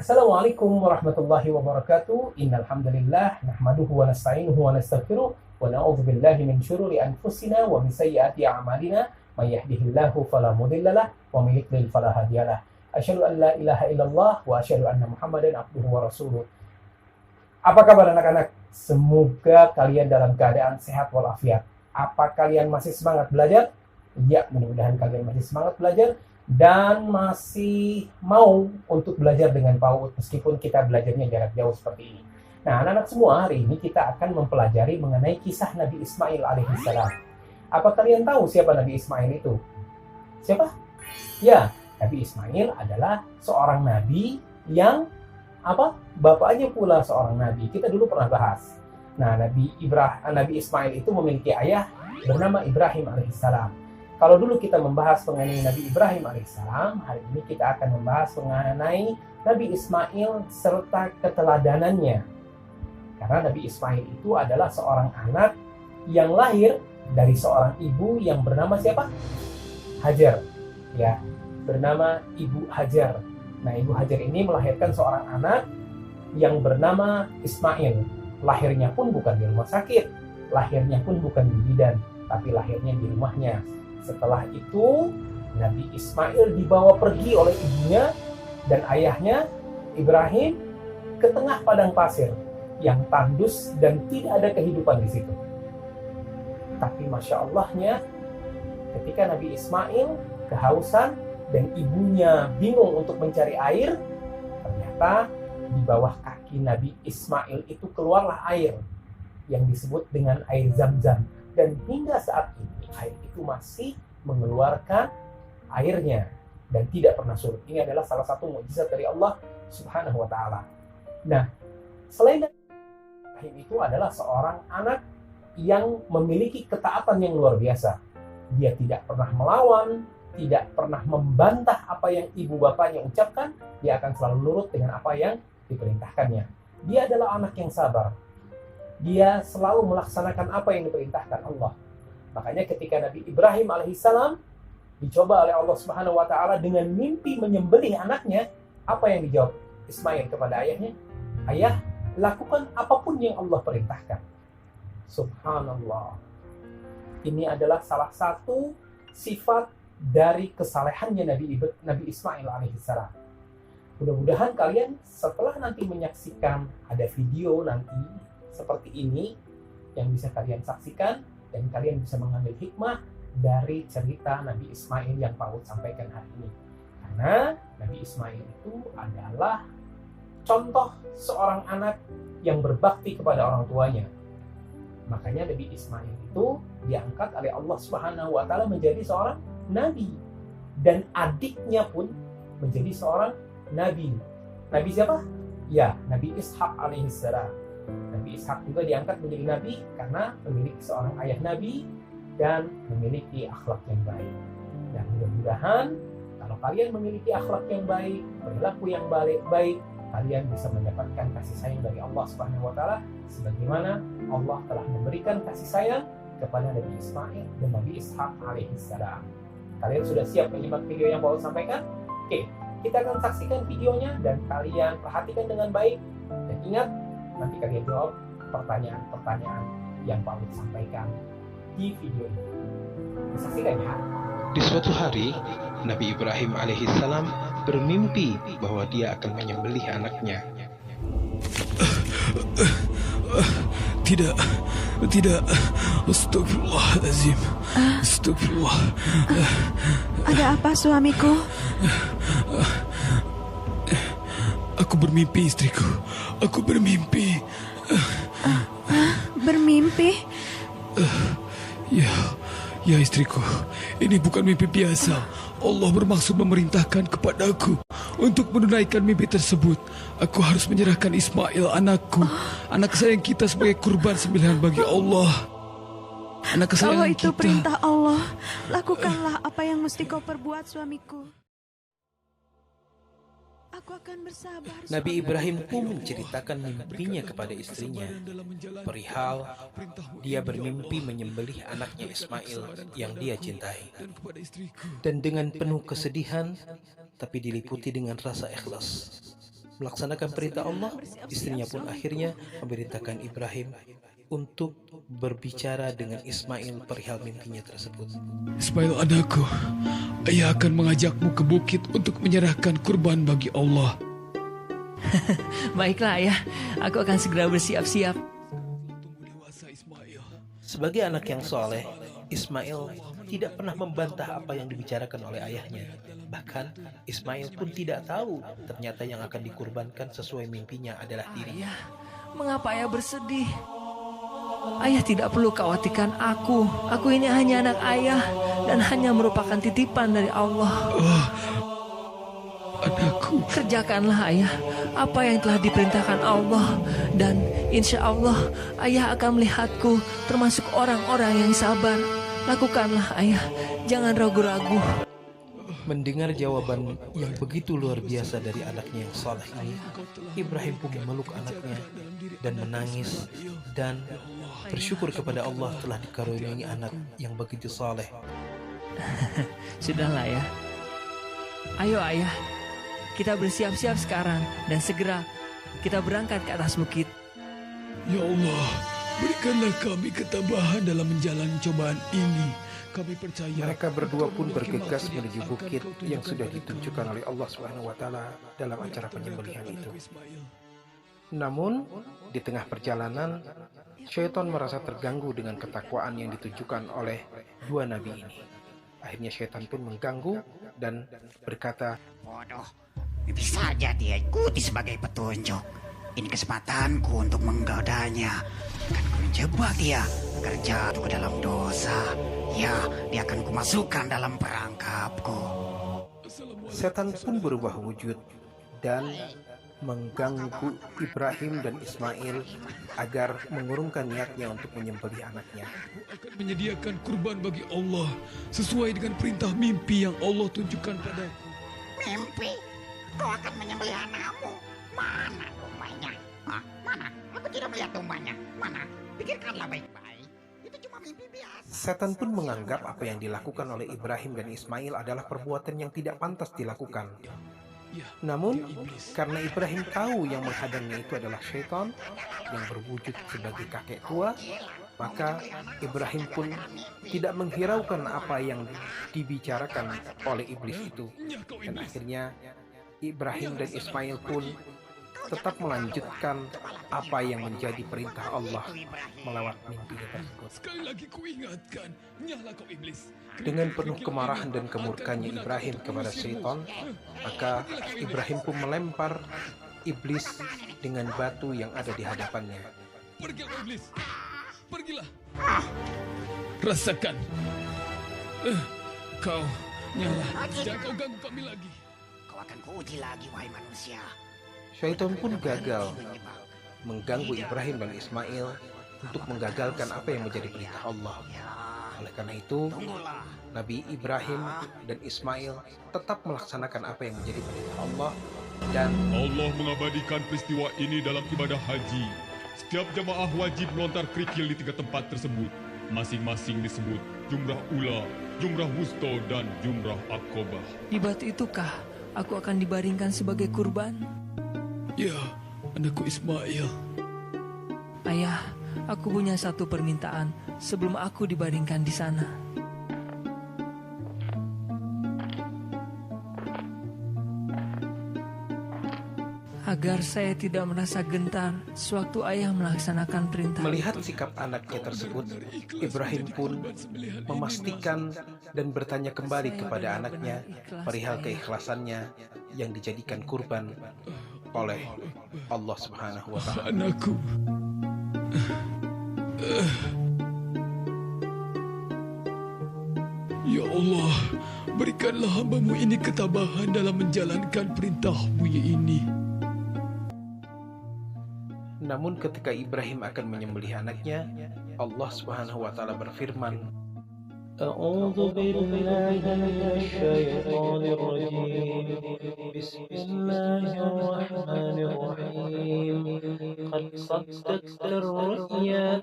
Assalamualaikum warahmatullahi wabarakatuh. Innal hamdalillah nahmaduhu wa nasta'inuhu wa nastaghfiruh wa na'udzu billahi min syururi anfusina wa min sayyiati a'malina. May yahdihillahu fala mudhillalah wa may yudlil fala hadiyalah. Asyhadu an la ilaha illallah wa asyhadu anna Muhammadan abduhu wa rasuluh. Apa kabar anak-anak? Semoga kalian dalam keadaan sehat walafiat. Apa kalian masih semangat belajar? Ya, mudah-mudahan kalian masih semangat belajar dan masih mau untuk belajar dengan PAUD meskipun kita belajarnya jarak jauh seperti ini. Nah, anak-anak semua, hari ini kita akan mempelajari mengenai kisah Nabi Ismail alaihissalam. Apa kalian tahu siapa Nabi Ismail itu? Siapa? Ya, Nabi Ismail adalah seorang nabi yang bapaknya pula seorang nabi. Kita dulu pernah bahas. Nah, Nabi Ismail itu memiliki ayah bernama Ibrahim alaihissalam. Kalau dulu kita membahas mengenai Nabi Ibrahim alaihissalam, hari ini kita akan membahas mengenai Nabi Ismail serta keteladanannya. Karena Nabi Ismail itu adalah seorang anak yang lahir dari seorang ibu yang bernama siapa? Hajar. Ya, bernama Ibu Hajar. Nah, Ibu Hajar ini melahirkan seorang anak yang bernama Ismail. Lahirnya pun bukan di rumah sakit, lahirnya pun bukan di bidan, tapi lahirnya di rumahnya. Setelah itu, Nabi Ismail dibawa pergi oleh ibunya dan ayahnya Ibrahim ke tengah padang pasir yang tandus dan tidak ada kehidupan di situ. Tapi Masya Allahnya, ketika Nabi Ismail kehausan dan ibunya bingung untuk mencari air, ternyata di bawah kaki Nabi Ismail itu keluarlah air yang disebut dengan air Zam-Zam. Dan hingga saat ini air itu masih mengeluarkan airnya dan tidak pernah surut. Ini adalah salah satu mukjizat dari Allah Subhanahu wa taala. Nah, selain Ibrahim itu adalah seorang anak yang memiliki ketaatan yang luar biasa. Dia tidak pernah melawan, tidak pernah membantah apa yang ibu bapaknya ucapkan, dia akan selalu nurut dengan apa yang diperintahkannya. Dia adalah anak yang sabar. Dia selalu melaksanakan apa yang diperintahkan Allah. Makanya ketika Nabi Ibrahim alaihissalam dicoba oleh Allah Subhanahu wa taala dengan mimpi menyembelih anaknya, apa yang dijawab Ismail kepada ayahnya? Ayah, lakukan apapun yang Allah perintahkan. Subhanallah. Ini adalah salah satu sifat dari kesalehannya Nabi Ismail alaihissalam. Mudah-mudahan kalian setelah nanti menyaksikan ada video nanti seperti ini yang bisa kalian saksikan dan kalian bisa mengambil hikmah dari cerita Nabi Ismail yang PAUD sampaikan hari ini. Karena Nabi Ismail itu adalah contoh seorang anak yang berbakti kepada orang tuanya. Makanya Nabi Ismail itu diangkat oleh Allah Subhanahu wa taala menjadi seorang nabi dan adiknya pun menjadi seorang nabi. Nabi siapa? Ya, Nabi Ishak alaihissalam. Nabi Ishak juga diangkat menjadi nabi karena memiliki seorang ayah nabi dan memiliki akhlak yang baik. Dan mudah-mudahan kalau kalian memiliki akhlak yang baik, perilaku yang baik, kalian bisa mendapatkan kasih sayang dari Allah Subhanahu wa taala sebagaimana Allah telah memberikan kasih sayang kepada Nabi Ismail dan Nabi Ishak alaihissalam. Kalian sudah siap menyimak video yang PAUD sampaikan? Oke, kita akan saksikan videonya dan kalian perhatikan dengan baik dan ingat, nanti kalian jawab pertanyaan-pertanyaan yang PAUD sampaikan di video ini. Saksikan ya. Di suatu hari, Nabi Ibrahim alaihissalam bermimpi bahwa dia akan menyembelih anaknya. Tidak. Astagfirullahaladzim. Astagfirullah. Ada apa, suamiku? Aku bermimpi, istriku. Aku bermimpi. Bermimpi? Ya istriku. Ini bukan mimpi biasa. Allah bermaksud memerintahkan kepadaku untuk menunaikan mimpi tersebut. Aku harus menyerahkan Ismail, anakku, anak sayang kita, sebagai kurban sembelihan bagi Allah. Anak kesayangan Kalau itu kita. perintah Allah, lakukanlah apa yang mesti kau perbuat, suamiku. Aku akan bersabar. Nabi Ibrahim pun menceritakan mimpinya kepada istrinya. Perihal dia bermimpi menyembelih anaknya Ismail yang dia cintai. Dan dengan penuh kesedihan, tapi diliputi dengan rasa ikhlas, melaksanakan perintah Allah, istrinya pun akhirnya memerintahkan Ibrahim untuk berbicara dengan Ismail perihal mimpinya tersebut. Ismail anakku, ayah akan mengajakmu ke bukit untuk menyerahkan kurban bagi Allah. Baiklah ayah, aku akan segera bersiap-siap. Sebagai anak yang soleh, Ismail tidak pernah membantah apa yang dibicarakan oleh ayahnya. Bahkan Ismail pun tidak tahu ternyata yang akan dikurbankan sesuai mimpinya adalah dirinya. Ayah, mengapa ayah bersedih? Ayah tidak perlu khawatirkan aku. Aku ini hanya anak ayah dan hanya merupakan titipan dari Allah. Anakku, Kerjakanlah ayah apa yang telah diperintahkan Allah, dan insya Allah ayah akan melihatku termasuk orang-orang yang sabar. Lakukanlah ayah, jangan ragu-ragu. Mendengar jawaban yang begitu luar biasa dari anaknya yang saleh ini, Ibrahim pun memeluk anaknya dan menangis dan bersyukur kepada Allah telah dikaruniai anak yang begitu saleh. Sudahlah ya. Ayo ayah, kita bersiap-siap sekarang dan segera kita berangkat ke atas bukit. ya Allah, berikanlah kami ketabahan dalam menjalani cobaan ini. Kami percaya. Mereka berdua pun bergegas menuju bukit yang sudah ditunjukkan oleh Allah Subhanahu wa taala dalam acara penyembelihan itu. Namun, di tengah perjalanan, syaitan merasa terganggu dengan ketakwaan yang ditunjukkan oleh dua nabi ini. Akhirnya syaitan pun mengganggu dan berkata, Bodoh, bisa saja dia ikuti sebagai petunjuk. Ini kesempatanku untuk menggodanya. Akan menjebak dia agar jatuh ke dalam dosa. Ya, dia akan kumasukkan dalam perangkapku. setan pun berubah wujud dan mengganggu Ibrahim dan Ismail agar mengurungkan niatnya untuk menyembelih anaknya. Akan menyediakan kurban bagi Allah sesuai dengan perintah mimpi yang Allah tunjukkan padaku. Mimpi? Kau akan menyembelih anakmu? Mana dombanya? Mana? Aku tidak melihat dombanya. Mana? Pikirkanlah baik-baik. Itu cuma mimpi biasa. Setan pun menganggap apa yang dilakukan oleh Ibrahim dan Ismail adalah perbuatan yang tidak pantas dilakukan. Namun, karena Ibrahim tahu yang menghadangnya itu adalah syaitan yang berwujud sebagai kakek tua, maka Ibrahim pun tidak menghiraukan apa yang dibicarakan oleh iblis itu. Dan akhirnya Ibrahim dan Ismail pun tetap melanjutkan apa yang menjadi perintah Allah melewat mimpinya tersebut. Sekali lagi kuingatkan, nyahlah kau iblis. Dengan penuh kemarahan dan kemurkannya Ibrahim kepada syaitan, maka Ibrahim pun melempar iblis dengan batu yang ada di hadapannya. Pergilah iblis, pergilah. Rasakan. Kau, nyahlah, jangan kau ganggu kami lagi. Kau akan kuuji lagi, wahai manusia. Syaitan pun gagal mengganggu Ibrahim dan Ismail untuk menggagalkan apa yang menjadi perintah Allah. Oleh karena itu, Nabi Ibrahim dan Ismail tetap melaksanakan apa yang menjadi perintah Allah dan Allah mengabadikan peristiwa ini dalam ibadah haji. Setiap jamaah wajib melontar kerikil di 3 tempat tersebut. Masing-masing disebut jumrah ula, jumrah wusta, dan jumrah aqobah. Di batu itukah aku akan dibaringkan sebagai kurban? Ya, anakku Ismail. Ayah, aku punya satu permintaan sebelum aku dibaringkan di sana. Agar saya tidak merasa gentar sewaktu ayah melaksanakan perintah. melihat sikap anaknya tersebut, Ibrahim pun memastikan dan bertanya kembali kepada anaknya perihal keikhlasannya yang dijadikan kurban oleh Allah Subhanahu wa taala. Anakku. Ya Allah, berikanlah hamba-Mu ini ketabahan dalam menjalankan perintah-Mu ini. Namun ketika Ibrahim akan menyembelih anaknya, Allah Subhanahu wa taala berfirman, A'udzu billahi minasyaitonir rajim. Bismillahirrahmanirrahim. قد صدقت الرؤيا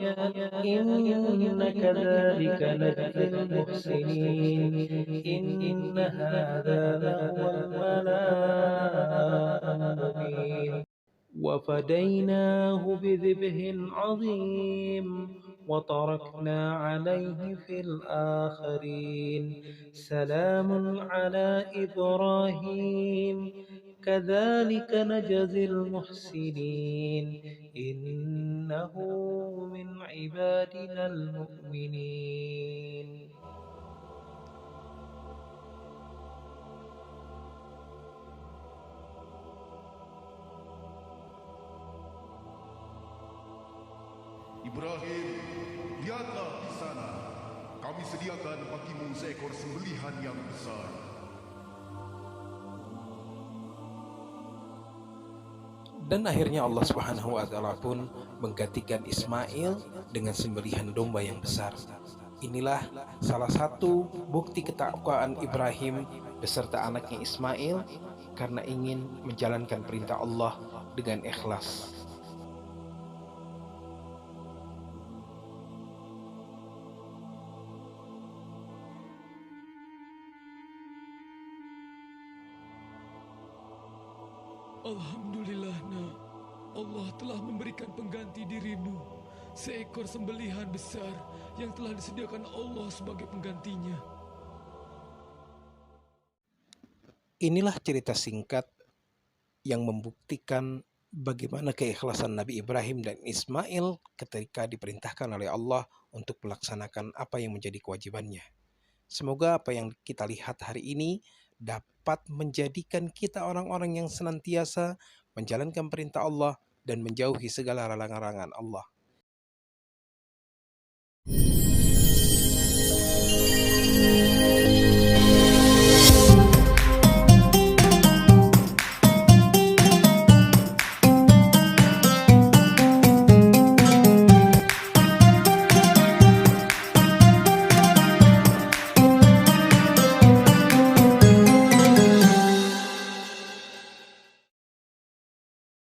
إن كذلك نجزي المحسنين إن هذا لهو البلاء المبين وفديناه بذبح عظيم وتركنا عليه في الآخرين سلام على إبراهيم كذلك نجزي المحسنين إنه من عبادنا المؤمنين. Ibrahim, lihatlah di sana. Kami sediakan bagimu seekor sembelihan yang besar. Dan akhirnya Allah Subhanahu wa Ta'ala pun menggantikan Ismail dengan sembelihan domba yang besar. Inilah salah satu bukti ketakwaan Ibrahim beserta anaknya Ismail karena ingin menjalankan perintah Allah dengan ikhlas. Alhamdulillah, nak. Allah telah memberikan pengganti dirimu, seekor sembelihan besar yang telah disediakan Allah sebagai penggantinya. Inilah cerita singkat yang membuktikan bagaimana keikhlasan Nabi Ibrahim dan Ismail ketika diperintahkan oleh Allah untuk melaksanakan apa yang menjadi kewajibannya. Semoga apa yang kita lihat hari ini dapat menjadikan kita orang-orang yang senantiasa menjalankan perintah Allah dan menjauhi segala larangan-larangan Allah.